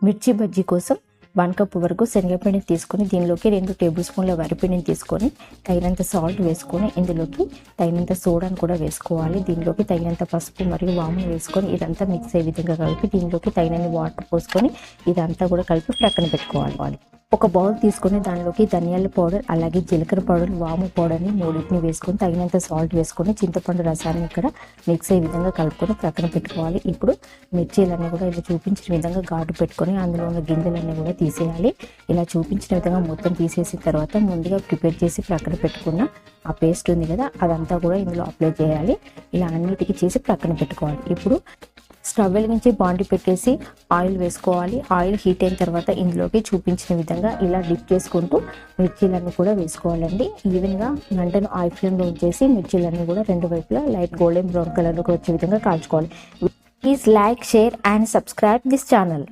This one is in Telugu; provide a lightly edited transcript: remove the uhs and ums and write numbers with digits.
మిర్చి బజ్జీ కోసం 1 కప్ వరకు శనగపిండిని తీసుకొని దీనిలోకి 2 టేబుల్ స్పూన్ల వరిపిండిని తీసుకొని తగినంత సాల్ట్ వేసుకొని ఇందులోకి తగినంత సోడాను కూడా వేసుకోవాలి. దీనిలోకి తగినంత పసుపు మరియు వాము వేసుకొని ఇదంతా మిక్స్ అయ్యే విధంగా కలిపి దీనిలోకి తగినన్ని వాటర్ పోసుకొని ఇదంతా కూడా కలిపి ప్రక్కన పెట్టుకోవాలి. ఒక బౌల్ తీసుకొని దానిలోకి ధనియాల పౌడర్ అలాగే జీలకర్ర పౌడర్ వాము పౌడర్ని మూడింటిని వేసుకొని తగినంత సాల్ట్ వేసుకొని చింతపండు రసాన్ని ఇక్కడ మిక్స్ అయ్యే విధంగా కలుపుకొని ప్రక్కన పెట్టుకోవాలి. ఇప్పుడు మిర్చీలన్నీ కూడా ఇలా చూపించిన విధంగా ఘాటు పెట్టుకొని అందులో ఉన్న గింజలన్నీ కూడా తీసేయాలి. ఇలా చూపించిన విధంగా మొత్తం తీసేసిన తర్వాత ముందుగా ప్రిపేర్ చేసి ప్రక్కన పెట్టుకున్న ఆ పేస్ట్ ఉంది కదా అదంతా కూడా ఇందులో అప్లై చేయాలి. ఇలా అన్నిటికీ చేసి ప్రక్కన పెట్టుకోవాలి. ఇప్పుడు స్టవ్ వెలిగించి బాండి పెట్టేసి ఆయిల్ వేసుకోవాలి. ఆయిల్ హీట్ అయిన తర్వాత ఇందులోకి చూపించిన విధంగా ఇలా డిప్ చేసుకుంటూ మిర్చీలన్నీ కూడా వేసుకోవాలండి. ఈవెన్గా మంటను ఆయిల్ ఫ్లేమ్లో ఉంచేసి మిర్చీలన్నీ కూడా రెండు వైపులా లైట్ గోల్డెన్ బ్రౌన్ కలర్లోకి వచ్చే విధంగా కాల్చుకోవాలి. Please like, share and subscribe this channel.